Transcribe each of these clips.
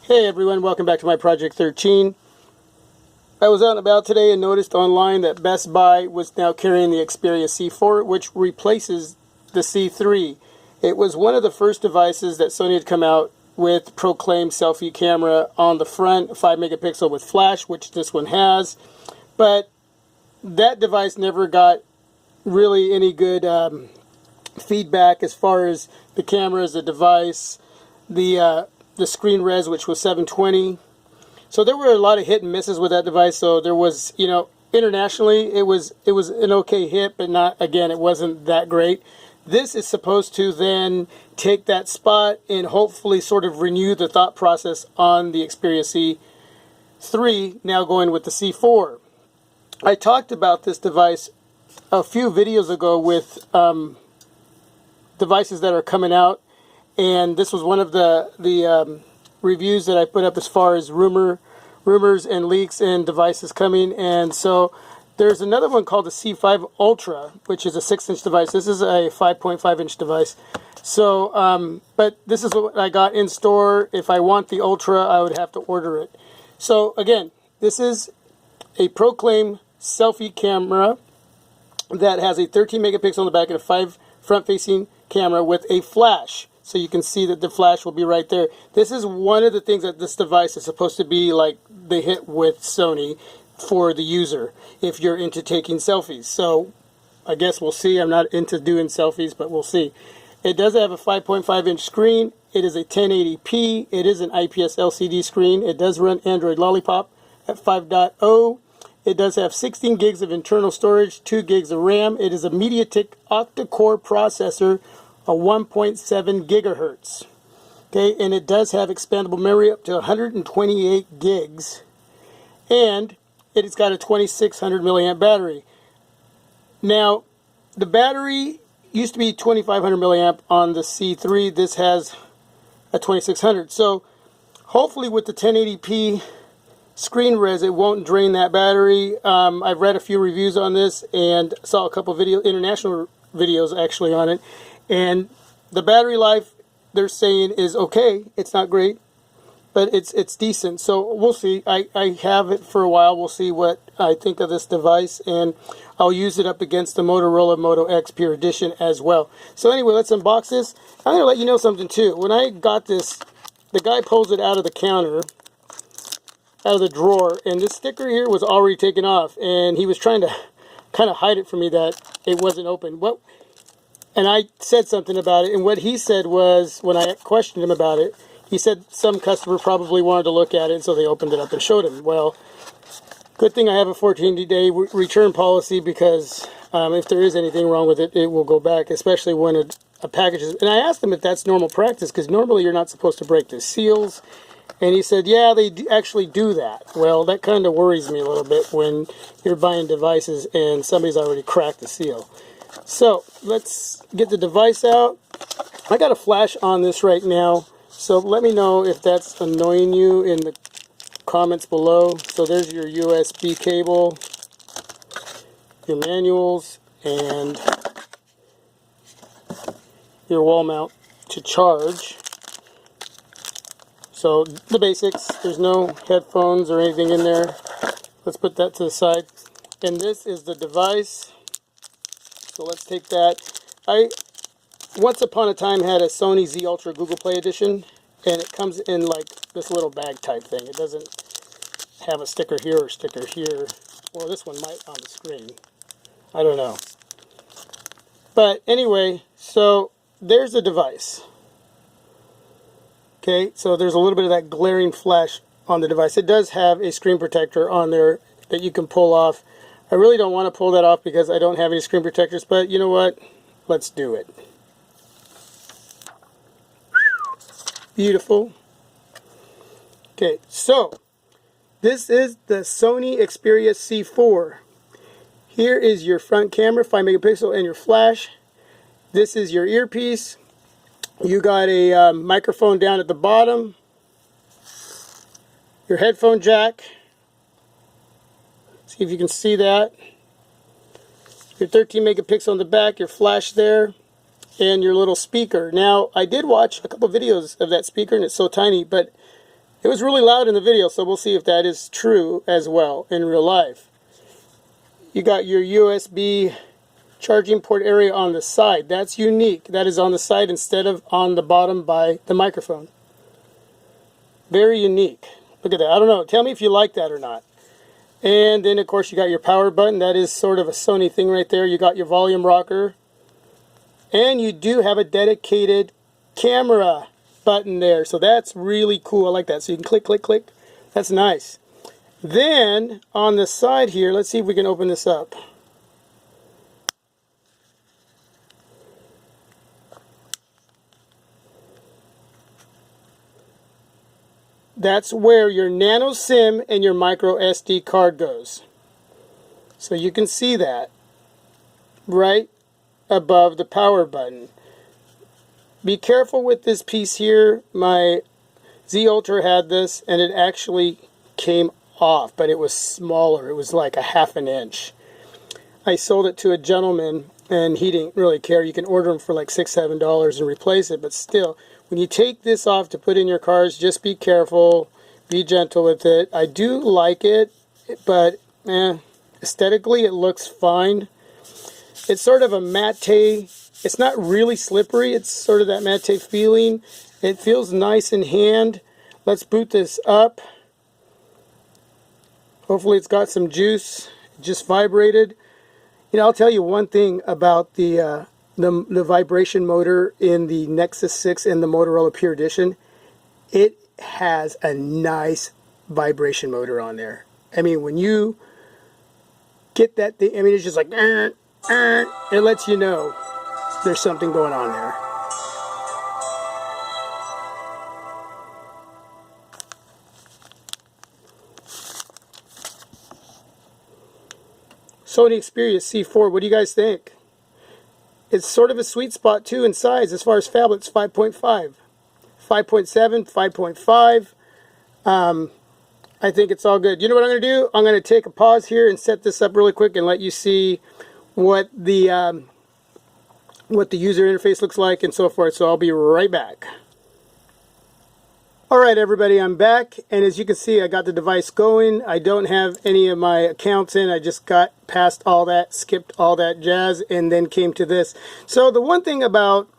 Hey everyone, welcome back to my Project 13. I was out and about today and noticed online that Best Buy was now carrying the Xperia C4, which replaces the C3. It was one of the first devices that Sony had come out with proclaimed selfie camera on the front, 5 megapixel with flash, which this one has. But that device never got really any good feedback as far as the camera as a device, the screen res, which was 720. So there were a lot of hit and misses with that device. So there was, internationally it was an okay hit, but not, again, it wasn't that great. This is supposed to then take that spot and hopefully sort of renew the thought process on the Xperia C3, now going with the C4. I talked about this device a few videos ago with devices that are coming out, and this was one of the reviews that I put up as far as rumors and leaks and devices coming. And so there's another one called the C5 Ultra, which is a 6-inch device. This is a 5.5-inch device. So, but this is what I got in store. If I want the Ultra, I would have to order it. So again, this is a proclaimed selfie camera that has a 13 megapixel on the back and a 5 front-facing camera with a flash. So you can see that the flash will be right there. This is one of the things that this device is supposed to be like the hit with Sony for the user if you're into taking selfies. So I guess we'll see. I'm not into doing selfies, but we'll see. It does have a 5.5-inch screen. It is a 1080p. It is an IPS LCD screen. It does run Android Lollipop at 5.0. It does have 16 gigs of internal storage, 2 gigs of RAM. It is a MediaTek octa-core processor, a 1.7 gigahertz. Okay, and it does have expandable memory up to 128 gigs. And it's got a 2600 milliamp battery. Now, the battery used to be 2500 milliamp on the C3. This has a 2600. So hopefully with the 1080p screen res, it won't drain that battery. I've read a few reviews on this and saw a couple international videos actually on it. And the battery life, they're saying, is okay. It's not great, but it's decent. So we'll see. I have it for a while. We'll see what I think of this device, and I'll use it up against the Motorola Moto X Pure Edition as well. So anyway, let's unbox this. I'm going to let you know something too. When I got this, the guy pulls it out of the counter, out of the drawer, and this sticker here was already taken off, and he was trying to kind of hide it from me that it wasn't open. And I said something about it, and what he said was, when I questioned him about it, he said some customer probably wanted to look at it, and so they opened it up and showed him. Well, good thing I have a 14-day return policy, because if there is anything wrong with it, it will go back, especially when a package is... And I asked him if that's normal practice, because normally you're not supposed to break the seals. And he said, yeah, they actually do that. Well, that kind of worries me a little bit when you're buying devices and somebody's already cracked the seal. So let's get the device out. I got a flash on this right now, so let me know if that's annoying you in the comments below. So there's your USB cable, your manuals, and your wall mount to charge. So the basics. There's no headphones or anything in there. Let's put that to the side. And this is the device. So let's take that. I once upon a time had a Sony Z Ultra Google Play Edition, and it comes in like this little bag type thing. It doesn't have a sticker here or sticker here. Well, this one might on the screen. I don't know. But anyway, so there's the device. Okay, so there's a little bit of that glaring flash on the device. It does have a screen protector on there that you can pull off. I really don't want to pull that off because I don't have any screen protectors, but you know what? Let's do it. Beautiful. Okay, so this is the Sony Xperia C4. Here is your front camera, 5 megapixel, and your flash. This is your earpiece. You got a microphone down at the bottom. Your headphone jack. See if you can see that. Your 13 megapixel on the back, your flash there, and your little speaker. Now, I did watch a couple videos of that speaker, and it's so tiny, but It was really loud in the video, so we'll see if that is true as well in real life. You got your USB charging port area on the side. That's unique. That is on the side instead of on the bottom by the microphone. Very unique. Look at that. I don't know. Tell me if you like that or not. And then, of course, you got your power button. That is sort of a Sony thing right there. You got your volume rocker. And you do have a dedicated camera button there. So that's really cool. I like that. So you can click, click, click. That's nice. Then, on the side here, let's see if we can open this up. That's where your nano SIM and your micro SD card goes. So you can see that right above the power button. Be careful with this piece here. My Z Ultra had this and it actually came off, but it was smaller. It was like a ½ inch. I sold it to a gentleman and he didn't really care. You can order them for like $6, $7 and replace it, but still, when you take this off to put in your cars, just be careful, be gentle with it. I do like it, but aesthetically it looks fine. It's sort of a matte. It's not really slippery. It's sort of that matte feeling. It feels nice in hand. Let's boot this up. Hopefully it's got some juice. It just vibrated. You know, I'll tell you one thing about the vibration motor in the Nexus 6 and the Motorola Pure Edition. It has a nice vibration motor on there. I mean, when you get that thing, I mean, it's just like, it lets you know there's something going on there. Sony Xperia C4, what do you guys think? It's sort of a sweet spot too in size as far as phablets, 5.5, 5.7, 5.5. I think it's all good. You know what I'm going to do? I'm going to take a pause here and set this up really quick and let you see what the user interface looks like and so forth. So I'll be right back. Alright everybody, I'm back, and as you can see I got the device going. I don't have any of my accounts in. I just got past all that, skipped all that jazz, and then came to this. So the one thing about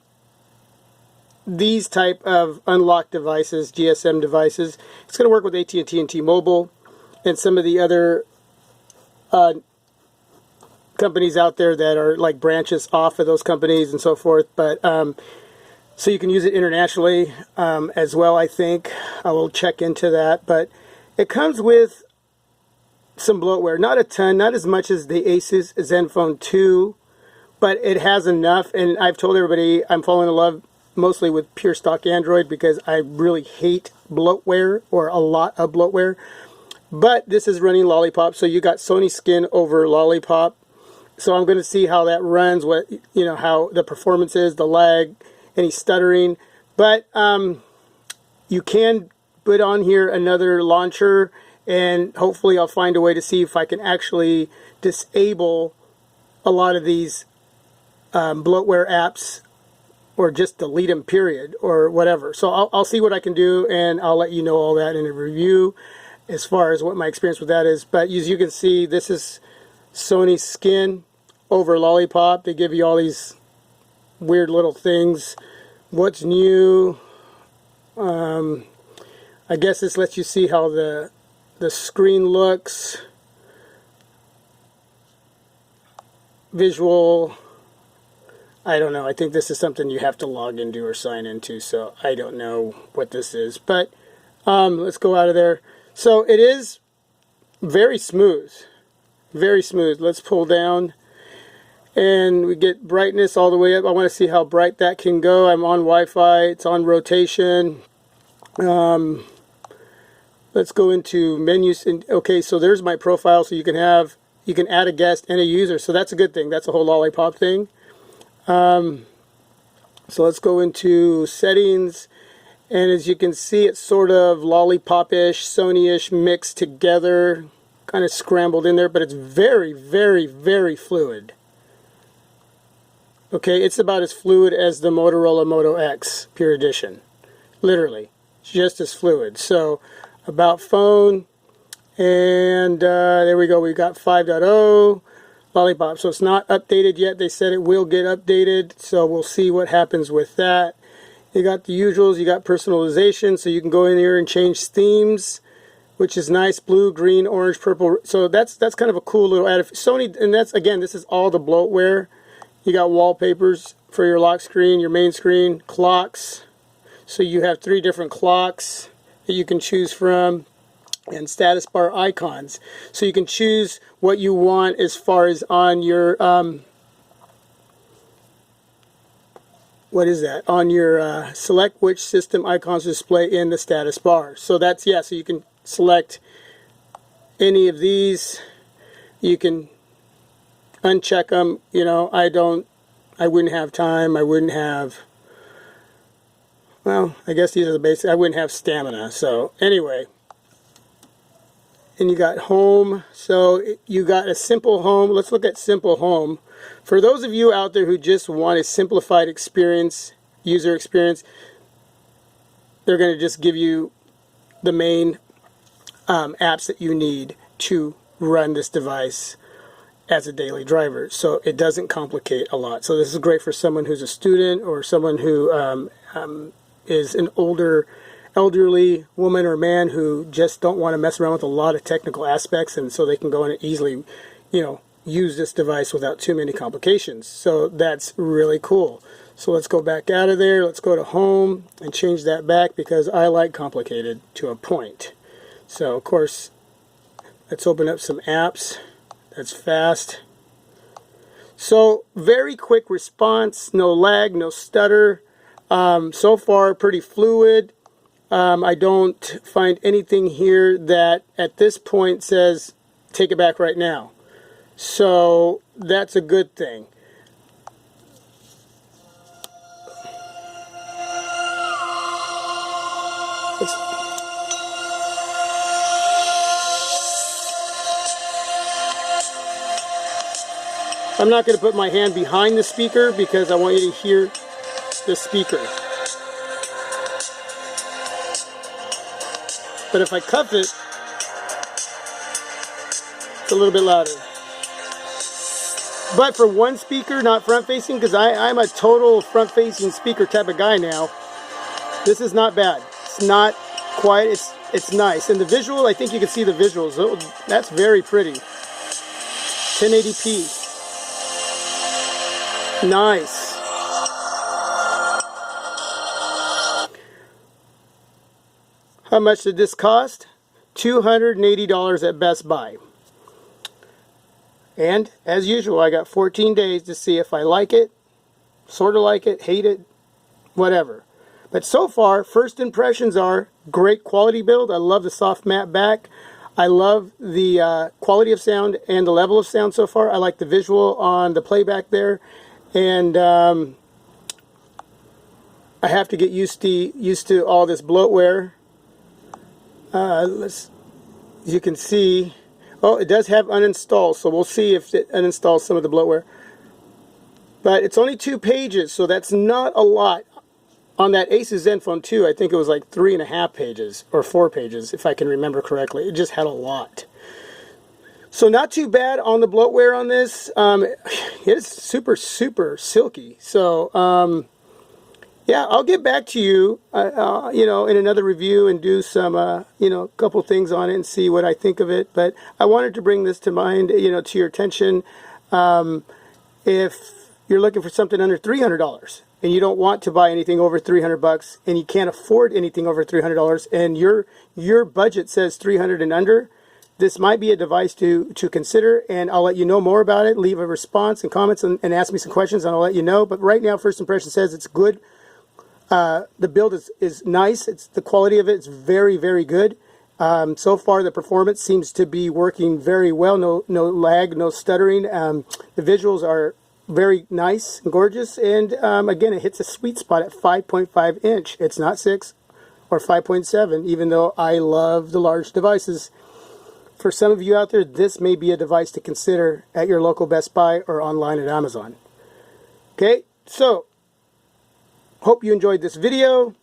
these type of unlocked devices, GSM devices, it's going to work with AT&T and T-Mobile and some of the other companies out there that are like branches off of those companies and so forth. But so you can use it internationally as well, I think. I will check into that. But it comes with some bloatware. Not a ton, not as much as the Asus Zenfone 2, but it has enough. And I've told everybody I'm falling in love mostly with pure stock Android because I really hate bloatware, or a lot of bloatware. But this is running Lollipop, so you got Sony skin over Lollipop. So I'm going to see how that runs, what, you know, how the performance is, the lag, any stuttering. But you can put on here another launcher, and hopefully I'll find a way to see if I can actually disable a lot of these bloatware apps, or just delete them, period, or whatever. So I'll see what I can do, and I'll let you know all that in a review as far as what my experience with that is. But as you can see, this is Sony skin over Lollipop. They give you all these weird little things. What's new? I guess this lets you see how the screen looks. Visual. I don't know. I think this is something you have to log into or sign into, so I don't know what this is. But let's go out of there. So it is very smooth. Very smooth. Let's pull down. And we get brightness all the way up. I want to see how bright that can go. I'm on Wi-Fi. It's on rotation. Let's go into menus. And okay, so there's my profile. So you can add a guest and a user. So that's a good thing. That's a whole Lollipop thing. So let's go into settings. And as you can see, it's sort of Lollipop-ish, Sony-ish mixed together. Kind of scrambled in there. But it's very, very, very fluid. Okay, it's about as fluid as the Motorola Moto X Pure Edition. Literally. just as fluid. So about phone, and there we go. We got 5.0 Lollipop. So it's not updated yet. They said it will get updated, so we'll see what happens with that. You got the usuals. You got personalization, so you can go in here and change themes, which is nice. Blue, green, orange, purple. So that's kind of a cool little add. Sony, and that's, again, this is all the bloatware. You got wallpapers for your lock screen, your main screen, clocks. So you have 3 different clocks that you can choose from, and status bar icons. So you can choose what you want as far as on your what is that? On your select which system icons display in the status bar. So that's, yeah, so you can select any of these. You can uncheck them. You know, I wouldn't have time. I wouldn't have, well, I guess these are the basic. I wouldn't have stamina. So anyway, and you got home. So you got a simple home. Let's look at simple home. For those of you out there who just want a simplified experience, user experience, they're going to just give you the main apps that you need to run this device as a daily driver. So it doesn't complicate a lot. So this is great for someone who's a student, or someone who is an elderly woman or man who just don't want to mess around with a lot of technical aspects, and so they can go in and easily, you know, use this device without too many complications. So that's really cool. So let's go back out of there. Let's go to home and change that back, because I like complicated to a point. So of course, let's open up some apps. That's fast. So very quick response, no lag, no stutter. So far pretty fluid. I don't find anything here that at this point says take it back right now. So that's a good thing. I'm not going to put my hand behind the speaker because I want you to hear the speaker. But if I cuff it, it's a little bit louder. But for one speaker, not front-facing, because I'm a total front-facing speaker type of guy now, this is not bad. It's not quiet. It's nice. And the visual, I think you can see the visuals. That's very pretty. 1080p. Nice. How much did this cost? $280 at Best Buy. And as usual, I got 14 days to see if I like it, sort of like it, hate it, whatever. But so far, first impressions are great quality build. I love the soft matte back. I love the quality of sound and the level of sound so far. I like the visual on the playback there. And I have to get used to all this bloatware. As you can see, oh, it does have uninstall, so we'll see if it uninstalls some of the bloatware. But it's only 2 pages, so that's not a lot. On that Asus Zenfone 2, I think it was like 3.5 pages, or 4 pages, if I can remember correctly. It just had a lot. So not too bad on the bloatware on this. It's super, super silky. So, yeah, I'll get back to you, you know, in another review and do some, you know, couple things on it and see what I think of it. But I wanted to bring this to mind, you know, to your attention. If you're looking for something under $300 and you don't want to buy anything over $300 and you can't afford anything over $300 and your budget says $300 and under, this might be a device to consider, and I'll let you know more about it. Leave a response and comments and ask me some questions, and I'll let you know. But right now, first impression says it's good. The build is nice. The quality of it is very, very good. So far, the performance seems to be working very well. No lag, no stuttering. The visuals are very nice and gorgeous. And again, it hits a sweet spot at 5.5 inch. It's not 6 or 5.7, even though I love the large devices. For some of you out there, this may be a device to consider at your local Best Buy or online at Amazon. Okay, so hope you enjoyed this video.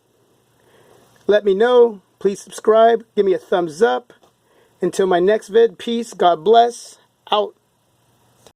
Let me know. Please subscribe. Give me a thumbs up. Until my next vid, peace. God bless. Out.